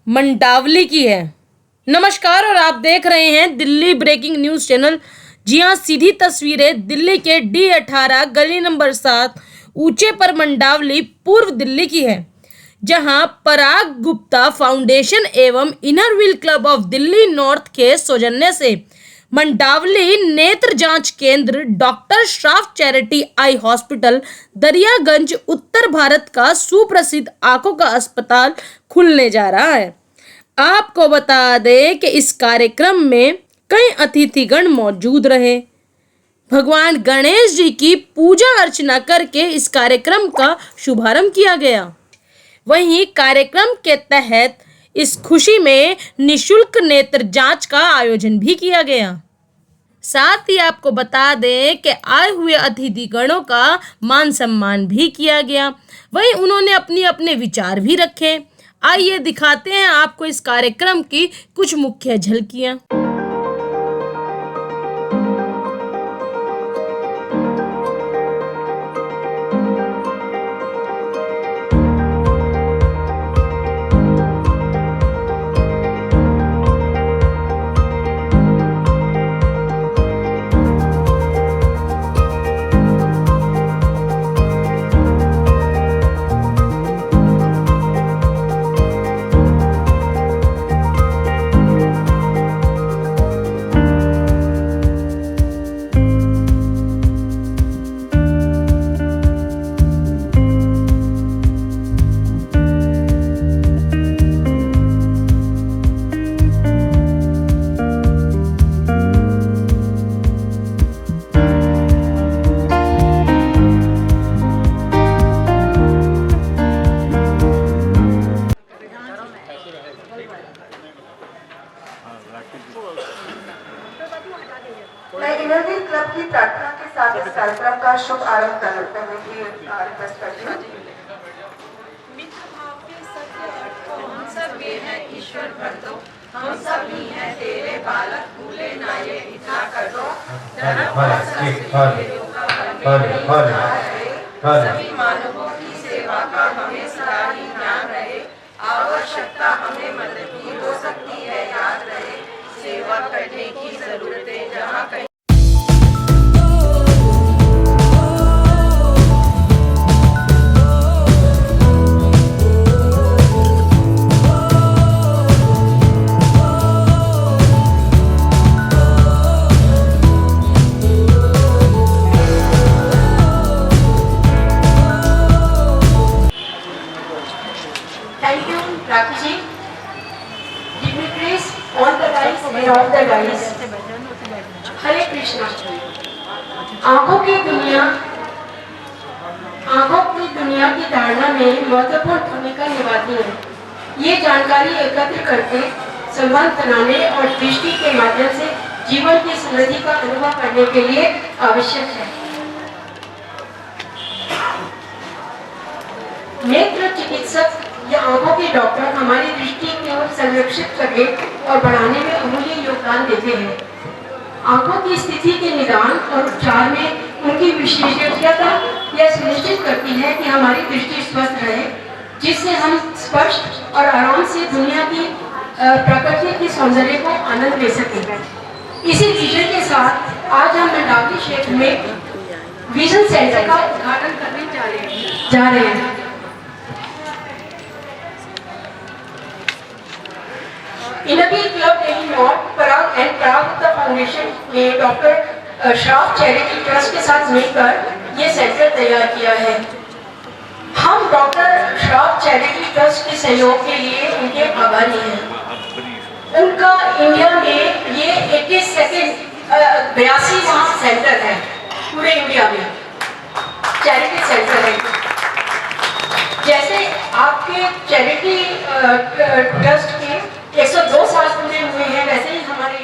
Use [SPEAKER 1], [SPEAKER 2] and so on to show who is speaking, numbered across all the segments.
[SPEAKER 1] मंडावली की है। नमस्कार और आप देख रहे हैं दिल्ली ब्रेकिंग न्यूज़ चैनल। जी हाँ, सीधी तस्वीरें दिल्ली के D18 गली नंबर 7 ऊंचे पर मंडावली पूर्व दिल्ली की है, जहां पराग गुप्ता फाउंडेशन एवं inner wheel club of Delhi north के सौजन्य से मंडावली नेत्र जांच केंद्र, doctor Shroff charity eye hospital, Daryaganj, उत्तर भारत का सुप्रसिद्ध आंखों का अस्पताल खुलने जा रहा है। आपको बता दें कि इस कार्यक्रम में कई अतिथिगण मौजूद रहे। भगवान गणेश जी की पूजा अर्चना करके इस कार्यक्रम का शुभारंभ किया गया। वहीं कार्यक्रम के तहत इस खुशी में निशुल्क नेत्र जांच का आयोजन भी किया गया। साथ ही आपको बता दें कि आए हुए अतिथिगणों का मान सम्मान भी किया गया। वहीं उन्होंने अपने विचार भी रखे। आइए दिखाते हैं आपको इस कार्यक्रम की कुछ मुख्य झलकियां।
[SPEAKER 2] मैं इनर व्हील क्लब की प्रार्थना के साथ इस कार्यक्रम का शुभ आरंभ करते हुए रिक्वेस्ट करती हूँ।
[SPEAKER 3] मित्र भाव के सत्य अर्थ को हम सब ये हैं ईश्वर भर दो, हम सब ही हैं तेरे बालक, भूले ना ये इतना कर दो। सभी मानवों की सेवा का हमें सदा ही ज्ञान रहे, आवश्यकता हमें मदद की हो सकती है याद रहे, सेवा करने की जरूरतें जहाँ कहीं।
[SPEAKER 2] Thank you, Rakhi ji. Dignitaries on the rise and off the rise. हरे कृष्णा। आंखों की दुनिया की धारणा में महत्वपूर्ण भूमिका निभाती है। ये जानकारी एकत्र करके संबंध बनाने और दृष्टि के माध्यम से जीवन की समृद्धि का अनुभव करने के लिए आवश्यक है। नेत्र चिकित्सक या आंखों के डॉक्टर हमारी दृष्टि को संरक्षित करने और बढ़ाने में अमूल्य योगदान देते हैं। आंखों की स्थिति के निदान और उपचार में उनकी विशेषज्ञता यह सुनिश्चित करती है कि हमारी दृष्टि स्वस्थ रहे, जिससे हम स्पष्ट और आराम से दुनिया की प्रकृति के सौंदर्य को आनंद ले सकें। इसी विजन के साथ आज हम मंडावली क्षेत्र में विजन सेंटर का उद्घाटन करने जा रहे हैं। Inner wheel club Delhi north, Parag and Parag Gupta foundation ने डॉक्टर श्राफ चैरिटी ट्रस्ट के साथ मिलकर ये सेंटर तैयार किया है। हम डॉक्टर श्राफ चैरिटी ट्रस्ट के सहयोग के लिए उनके आभारी हैं। उनका इंडिया में ये 82वां सेंटर है, पूरे इंडिया में चैरिटी सेंटर है। जैसे आपके चैरिटी ट्रस्ट के 102 साल पूरे हुए हैं, वैसे ही हमारे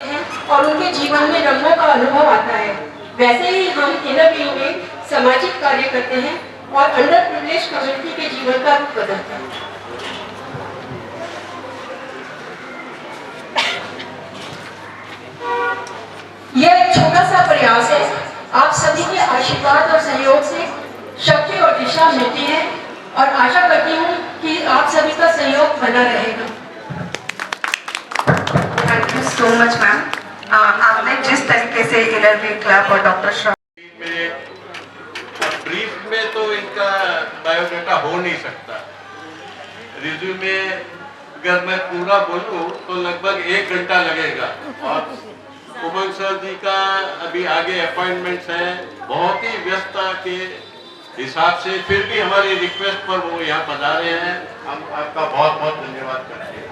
[SPEAKER 2] हैं और उनके जीवन में रंगों का अनुभव आता है। वैसे ही हम इनर व्हील में सामाजिक कार्य करते हैं और अंडर प्रिविलेज कम्युनिटी के जीवन का रूप बदलते हैं। यह एक छोटा सा प्रयास है। आप सभी के आशीर्वाद और सहयोग से शक्ति और दिशा मिलती है और आशा करती हूँ कि आप सभी का सहयोग बना रहेगा।
[SPEAKER 3] So much ma'am. आपने जिस तरीके से एलएलबी क्लब और डॉक्टर
[SPEAKER 4] ब्रीफ में तो इनका बायोडाटा हो नहीं सकता। रिज्यूमे अगर मैं पूरा बोलूं तो लगभग 1 घंटा लगेगा, और उमंग सर जी का अभी आगे अपॉइंटमेंट्स हैं, बहुत ही व्यस्तता के हिसाब से, फिर भी हमारी रिक्वेस्ट पर वो यहाँ पधारे हैं। हम आपका बहुत बहुत धन्यवाद करते हैं।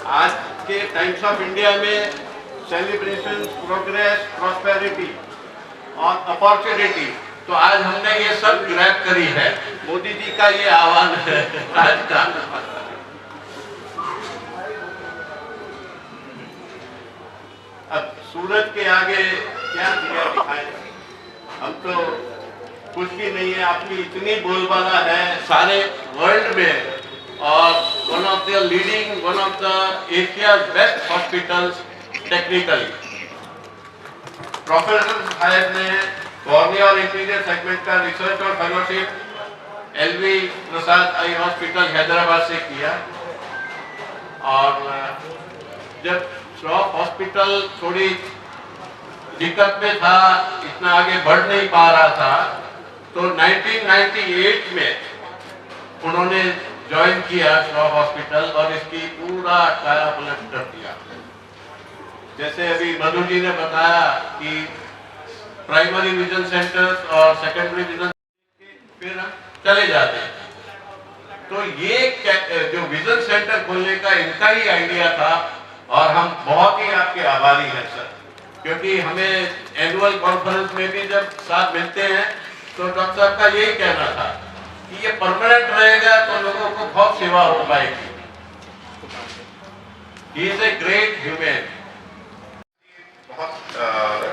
[SPEAKER 4] आज के टाइम्स ऑफ इंडिया में सेलिब्रेशन, प्रोग्रेस, प्रॉस्पेरिटी और अपॉर्चुनिटी, तो आज हमने ये सब ग्रैब करी है। मोदी जी का ये आह्वान है आज का। अब सूरज के आगे क्या दिया दिखाए, हम तो कुछ भी नहीं है। आपकी इतनी बोलबाला है सारे वर्ल्ड में, और one of the leading, one of the Asia's best hospitals technically. Professor साहब ने कॉर्निया और इंटीरियर सेगमेंट का रिसर्च और फेलोशिप एलवी प्रसाद आई हॉस्पिटल हैदराबाद से किया, और जब श्रॉफ हॉस्पिटल थोड़ी दिक्कत में था, इतना आगे बढ़ नहीं पा रहा था, तो 1998 में उन्होंने ज्वाइन किया श्रॉफ हॉस्पिटल, और इसकी पूरा कायापलट कर दिया। जैसे अभी मधु जी ने बताया कि प्राइमरी विजन सेंटर्स और सेकेंडरी विजन फिर चले जाते हैं, तो ये जो विजन सेंटर खोलने का इनका ही आइडिया था, और हम बहुत ही आपके आभारी हैं सर, क्योंकि हमें एनुअल कॉन्फ्रेंस में भी जब साथ मिलते हैं तो डॉक्टर साहब का यही कहना था कि ये परमानेंट रहेगा तो लोगों को बहुत सेवा हो पाएगी। He is a great human.
[SPEAKER 5] बहुत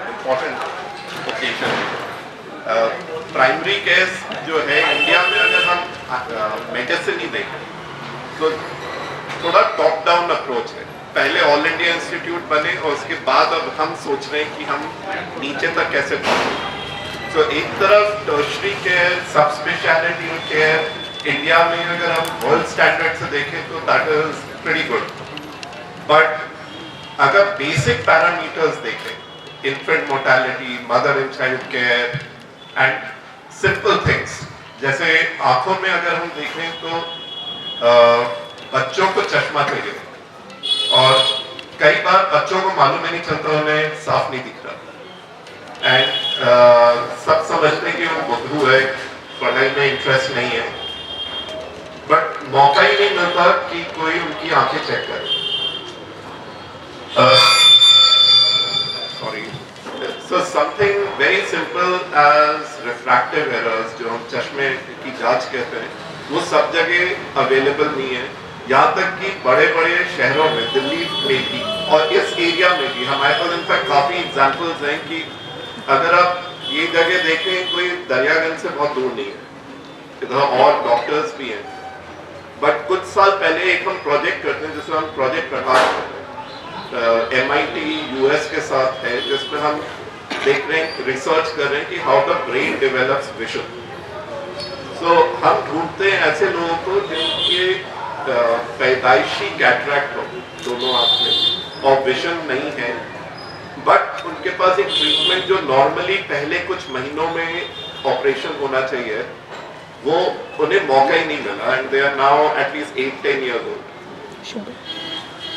[SPEAKER 5] इम्पोर्टेंट ओकेजन। प्राइमरी केस जो है इंडिया में, अगर हम मेडिसिन ही देखें तो थोड़ा टॉप डाउन अप्रोच है। पहले ऑल इंडिया इंस्टीट्यूट बने, और उसके बाद अब हम सोच रहे हैं कि हम नीचे तक कैसे पहुंचे। तो एक तरफ टर्शरी केयर, सब स्पेशलिटी केयर इंडिया में अगर हम वर्ल्ड स्टैंडर्ड से देखें तो that is pretty good, but अगर बेसिक पैरामीटर्स देखें, infant mortality, mother and child care and simple things, जैसे आंखों में अगर हम देखें तो बच्चों को चश्मा चाहिए, और कई बार बच्चों को मालूम ही नहीं चलता, उन्हें साफ नहीं दिख रहा, एंड सब समझते हैं कि वो बुद्धू है, पढ़ाई में इंटरेस्ट नहीं है, बट मौका ही नहीं मिलता कि कोई उनकी आंखें चेक करे। Sorry, so something very simple as refractive errors, जो हम चश्मे की जांच कहते हैं, वो सब जगह अवेलेबल नहीं है। यहाँ तक कि बड़े बड़े शहरों में, दिल्ली में भी और इस एरिया में भी हमारे पास इनफैक्ट काफी एग्जांपल्स हैं कि अगर आप ये जगह देखें, कोई दरियागंज से बहुत दूर नहीं है, इधर और डॉक्टर्स भी हैं। बट कुछ साल पहले एक हम प्रोजेक्ट करते हैं जिसमें हम प्रोजेक्ट प्रकाश करते हैं, MIT US के साथ है, जिसमें हम देख रहे हैं, रिसर्च कर रहे हैं कि how the brain develops vision. So हम ढूंढते हैं ऐसे लोगों को जिनके पैदाइशी कैटरैक्ट हो दोनों आंख में और विजन नहीं है, बट उनके पास एक ट्रीटमेंट जो नॉर्मली पहले कुछ महीनों में ऑपरेशन होना चाहिए, वो उन्हें मौका ही नहीं मिला, and they are now at least 8-10 years old।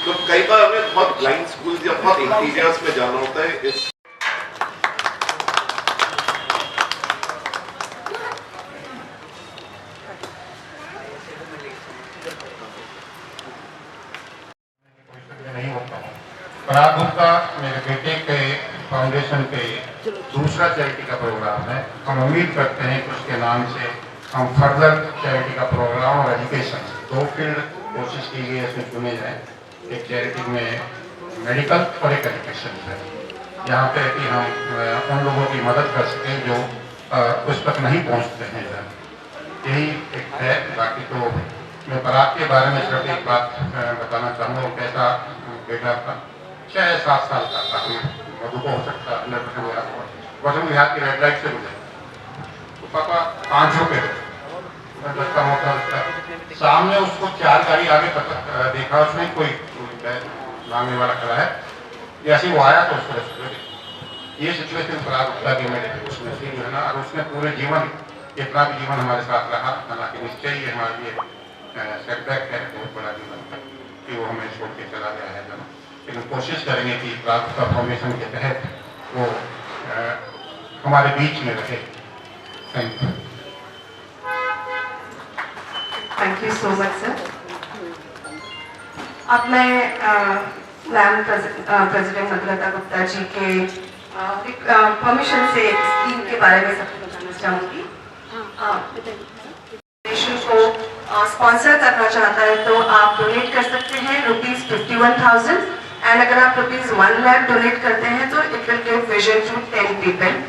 [SPEAKER 5] तो कई बार हमें बहुत ब्लाइंड स्कूल्स या बहुत इंटीरियर्स में जाना होता है। इस
[SPEAKER 6] नहीं होता हूँ। पराग गुप्ता मेरे बेटे के फाउंडेशन पे दूसरा चैरिटी का प्रोग्राम है। हम उम्मीद करते हैं कि उसके नाम से हम फर्दर चैरिटी का प्रोग्राम और एजुकेशन, 2 फील्ड कोशिश की गई है इसमें चुने जाए। एक चैरिटी में मेडिकल और एक एजुकेशन है, यहाँ पे कि हम उन लोगों की मदद कर सकें जो उस तक नहीं पहुँचते हैं। यही एक है। बाकी तो मैं पराग के बारे में सिर्फ एक बात बताना चाहूँगा। कैसा बेटा था, 6-7 साल का था, मधु को हो सकता है वजन विहार की रेड लाइट से गुजरे, तो पापा 5 रुपये मैं दस्ता मोटा उसका सामने, उसको 4 गाड़ी आगे देखा, उसमें कोई मांगने वाला खड़ा है, जैसे वो आया तो उसको रेस्क्यू करें। ये सिचुएशन पराग गुप्ता की मेरे उसमें थी जो है ना, और उसने पूरे जीवन इतना भी जीवन हमारे साथ रहा, हालांकि निश्चय ही हमारे लिए सेटबैक है बहुत बड़ा जीवन का कि वो हमें छोड़ के चला गया है जब, लेकिन कोशिश करेंगे कि पराग गुप्ता फाउंडेशन के तहत वो हमारे बीच में रहे। Thank you.
[SPEAKER 7] Thank you so much sir. अब मैं मैम प्रेसिडेंट मधुलता गुप्ता जी के परमिशन से स्कीम के बारे में सबको बताना चाहूँगी। को स्पॉन्सर करना चाहता है तो आप डोनेट कर सकते हैं ₹51,000 एंड अगर आप ₹1 लाख डोनेट करते हैं तो it will give vision to 10 people.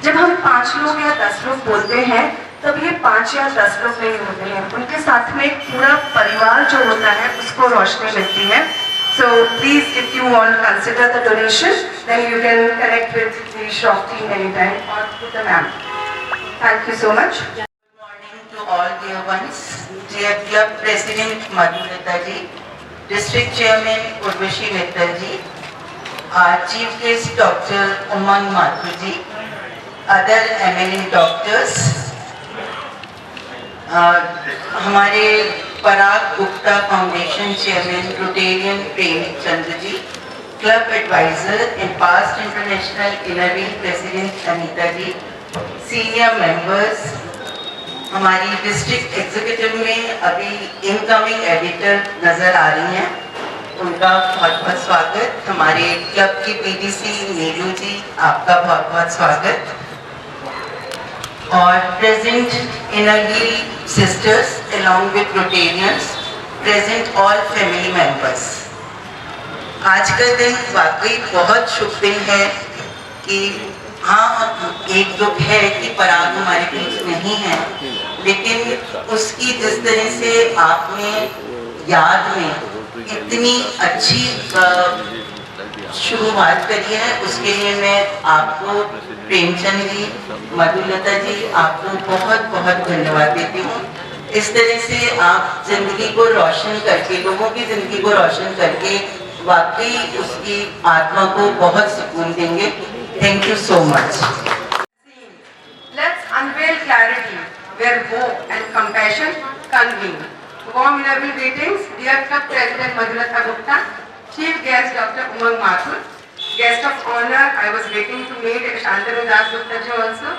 [SPEAKER 7] जब हम 5 लोग या 10 लोग बोलते हैं तब ये 5 या 10 लोग नहीं होते हैं, उनके साथ में एक पूरा परिवार जो होता है उसको रोशनी मिलती है। So please, if you want to consider the donation, then you can connect with the shop team anytime or with the ma'am. Thank you so much.
[SPEAKER 3] Good morning to all dear ones. Dear Club President Madhulata ji, District Chairman Urvashi Mittal ji, our Chief Guest Dr. Umang Mathur ji, other eminent doctors, हमारे Parag Gupta foundation chairman Rotarian Prem Chandra ji, club advisor and past international inner wheel president Anita ji, senior members, हमारी district executive में अभी incoming editor नजर आ रही हैं, उनका बहुत बहुत स्वागत। हमारे क्लब की पीडीसी नीलू जी, आपका बहुत बहुत स्वागत। और present Inner Wheel sisters along with Rotarians, present all family members. आज का दिन वाकई बहुत शुभ दिन है कि हाँ, एक दुख है कि पराग हमारे बीच नहीं है, लेकिन उसकी जिस तरह से आपने याद में इतनी अच्छी शुरुआत करी है, उसके लिए मैं आपको प्रेमचंद जी, मधुलता जी, आपको बहुत बहुत धन्यवाद देती हूँ। इस तरह से आप जिंदगी को रोशन करके, लोगों की जिंदगी को रोशन करके वाकई उसकी आत्मा को बहुत सुकून देंगे। Thank you so much.
[SPEAKER 2] Let's unveil clarity where hope and compassion convene. Warm innerview greetings, dear Club President Madhulata Gupta, Chief Guest Dr. Umang Mathur, Guest of Honor. I was waiting to meet Shantanu Das Gupta ji also.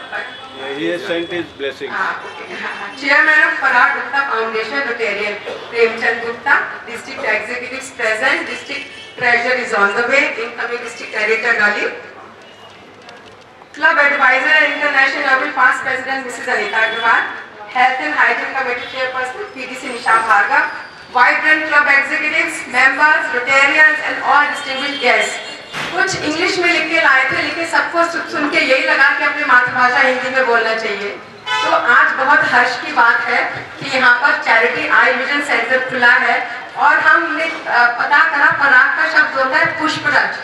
[SPEAKER 4] He has sent his blessings.
[SPEAKER 2] Chairman of Parag Gupta Foundation, Rotarian Premchand Gupta, District Executives present, District Treasurer is on the way, incoming District Editor Dolly. Club Advisor and International Nobel Past President Mrs. Anita Agrawal, Health and Hygiene Committee Chairperson PDC Nisha Bhargav, vibrant club executives, members, Rotarians and all distinguished guests. कुछ English में लिख के लाए थे, लेकिन सबको सुन के यही लगा कि अपनी मातृभाषा हिंदी में बोलना चाहिए। तो आज बहुत हर्ष की बात है कि यहाँ पर चैरिटी आई विजन सेंटर खुला है और हमने पता करा पराग का शब्द होता है पुष्पराज,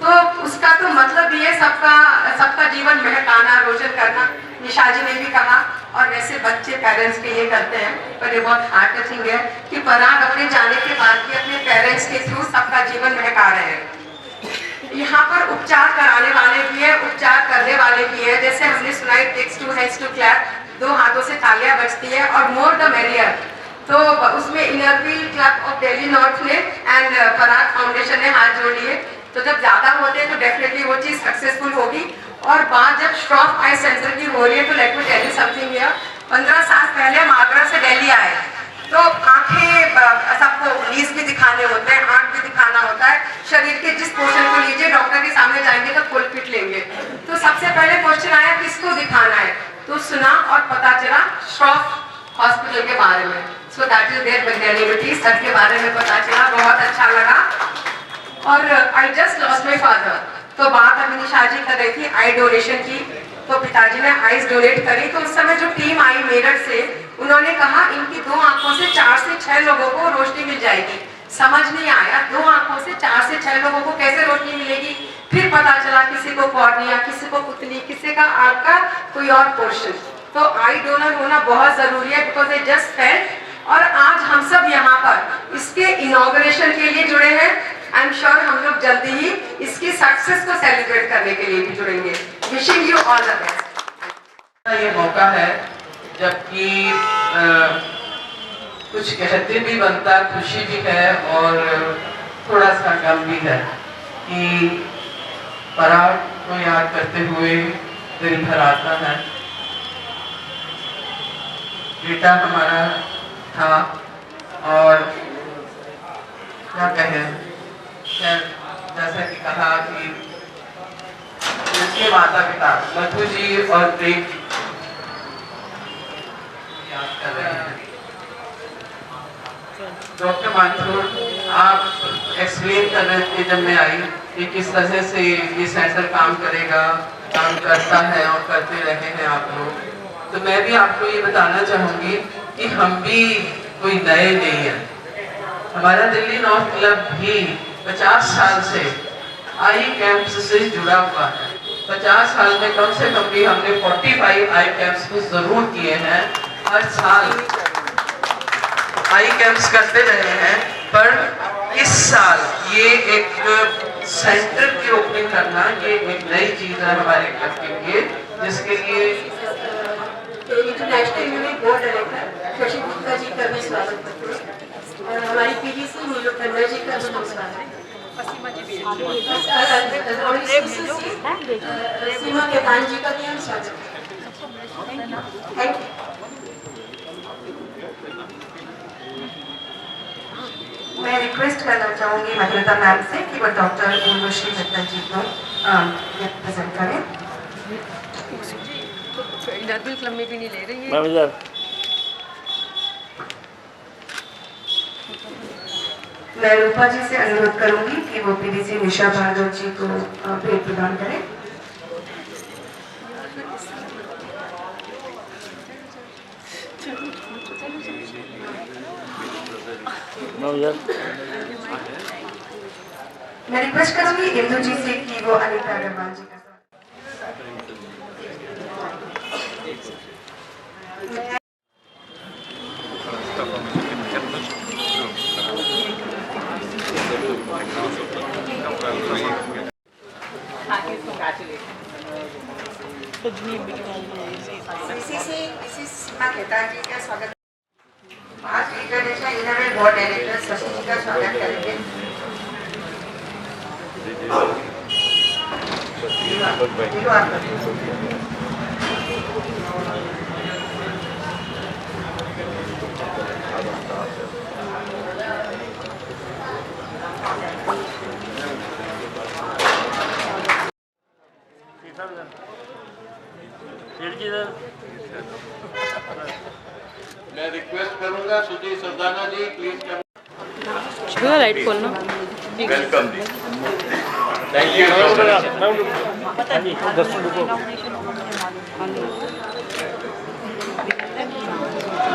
[SPEAKER 2] तो उसका तो मतलब ये सबका जीवन महकाना, रोशन करना। निशा जी ने भी कहा और वैसे बच्चे पेरेंट्स के लिए करते हैं, पर ये बहुत हार्ट टचिंग है कि पराग अपने जाने के बाद भी अपने पेरेंट्स के थ्रू सबका जीवन महका रहे हैं। यहाँ पर उपचार कराने वाले भी है, उपचार करने वाले भी है। जैसे हमने सुना takes two hands to clap, 2 हाथों से तालियां बजती है और मोर द मेरियर। तो उसमें Inner Wheel club of Delhi north ने एंड पराग फाउंडेशन ने हाथ जोड़ लिए। तो जब ज्यादा होते हैं तो डेफिनेटली वो चीज सक्सेसफुल होगी। और बात जब श्रॉफ आई सेंटर की हो रही है तो let me tell you something here. 15 साल पहले हम आगरा से दिल्ली आए तो आंखें सबको 19 भी दिखाने होते हैं, आंख भी दिखाना होता है। शरीर के जिस पोर्शन को लीजिए, डॉक्टर के सामने जाएंगे तो फुल फिट लेंगे। तो सबसे पहले क्वेश्चन आया किसको दिखाना है, तो सुना और पता चला श्रॉफ हॉस्पिटल के बारे में। So that is their magnanimity, sir के बारे में पता चला, बहुत अच्छा लगा। और I just lost my father, तो बात अभी निशा जी कर रही थी आई डोनेशन की, तो पिताजी ने आईज डोनेट करी। तो उस समय जो टीम आई मेरठ से, उन्होंने कहा इनकी 2 आंखों से 4 से 6 लोगों को रोशनी मिल जाएगी। समझ नहीं आया 2 आंखों से 4 से 6 लोगों को कैसे रोशनी मिलेगी। फिर पता चला किसी को कॉर्निया, किसी को पुतली, किसी का आंख का कोई और पोर्शन। तो आई डोनर होना बहुत जरूरी है, बिकॉज आई जस्ट फेल्ट। और आज हम सब यहाँ पर इसके इनॉग्रेशन के लिए जुड़े हैं।
[SPEAKER 7] आई एम श्योर हम लोग जल्दी ही इसकी सक्सेस को सेलिब्रेट करने के लिए भी जुड़ेंगे। Wishing you all the best.
[SPEAKER 3] ये मौका है जबकि कुछ कहते भी बनता, खुशी भी है और थोड़ा सा गम भी है कि पराग को याद करते हुए दिल भर आता है। बेटा हमारा था और क्या कहें, जैसा कि कहा कि उसके माता पिता मधु जी और प्रेम जी याद कर रहे हैं। डॉक्टर मानसूर, आप एक्सप्लेन कर रहे थे जब मैं आई कि किस तरह से ये सेंटर काम करेगा, काम करता है और करते रहे हैं आप लोग। तो मैं भी आपको ये बताना चाहूँगी कि हम भी कोई नए नहीं हैं। हमारा दिल्ली नॉर्थ क्लब भी 50 साल से आई कैंप्स से जुड़ा हुआ है। 50 साल में कम से कम भी हमने 45 आई कैंप्स को जरूर किए हैं। हर साल आई कैंप्स करते रहे हैं, पर इस साल ये एक सेंटर की ओपनिंग करना ये एक नई चीज है हमारे क्लब के लिए, जिसके लिए
[SPEAKER 2] international unit board director Shashi Gupta ji का भी स्वागत करते हैं और हमारी पीडीसी नीलू खन्ना जी का भी नमस्कार है। सीमा केतान जी का भी हम स्वागत करते हैं। Thank you.
[SPEAKER 7] मैं रिक्वेस्ट करना चाहूंगी महिला मैम से कि वो डॉक्टर उर्वशी मित्तल जी को रिप्रेजेंट करें।
[SPEAKER 2] नर्बल क्लब में भी नहीं ले रही है।
[SPEAKER 7] मैं रूपा जी से अनुरोध करूंगी कि वो पीडीसी निशा भार्गव जी को भेंट प्रदान करें। मैं रिक्वेस्ट करूंगी इंदु जी से कि वो अनिता अग्रवाल जी का सीमा केतान जी का स्वागत। आज international unit board director Shashi ji का स्वागत करेंगे।
[SPEAKER 4] मैं रिक्वेस्ट करूंगा सुधीर सरदाना जी प्लीज
[SPEAKER 1] लाइट खोलना।
[SPEAKER 4] वेलकम जी। Thank you so much.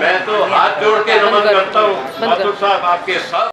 [SPEAKER 4] मैं तो हाथ जोड़ के नमन करता हूँ माथुर साहब आपके साथ।